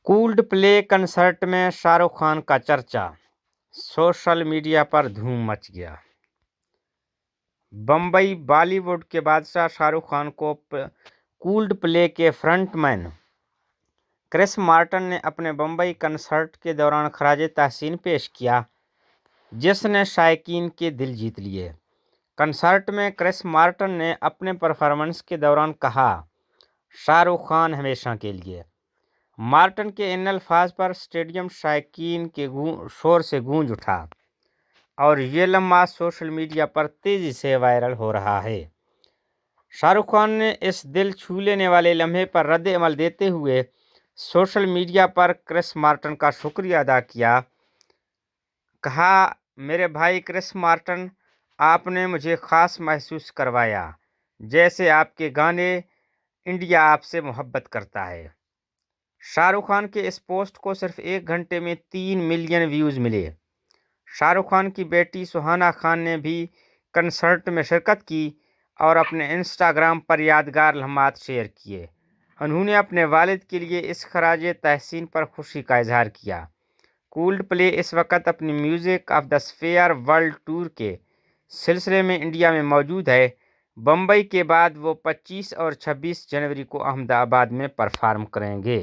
Cooled play concert में शाहरुख खान का चर्चा, सोशल मीडिया पर धूम मच गया। बम्बई बॉलीवुड के बादशाह शाहरुख खान को कूल्ड प्ले के फ्रंटमैन क्रिस मार्टन ने अपने बम्बई कंसर्ट के दौरान खराजे तहसीन पेश किया, जिसने शायकीन के दिल जीत लिए। कंसर्ट में क्रिस मार्टन ने अपने परफॉर्मेंस के दौरान कहा, शाहरुख खान हमेशा के लिए। मार्टन के इन अल्फाज पर स्टेडियम शायकीन के शोर से गूंज उठा और ये लम्हा सोशल मीडिया पर तेजी से वायरल हो रहा है। शाहरुख खान ने इस दिल छू लेने वाले लम्हे पर रद्द अमल देते हुए सोशल मीडिया पर क्रिस मार्टन का शुक्रिया अदा किया। कहा, मेरे भाई क्रिस मार्टन, आपने मुझे खास महसूस करवाया, जैसे आपके गाने इंडिया आपसे मोहब्बत करता है। शाहरुख खान के इस पोस्ट को सिर्फ 1 घंटे में 3 मिलियन व्यूज़ मिले। शाहरुख खान की बेटी सुहाना खान ने भी कंसर्ट में शिरकत की और अपने इंस्टाग्राम पर यादगार लम्हात शेयर किए। उन्होंने अपने वालिद के लिए इस खराजे तहसीन पर खुशी का इजहार किया। कूल्ड प्ले इस वक्त अपनी music of the sphere world tour के सिलसिले में इंडिया में मौजूद है। बम्बई के बाद वो 25 और 26 जनवरी को अहमदाबाद में परफॉर्म करेंगे।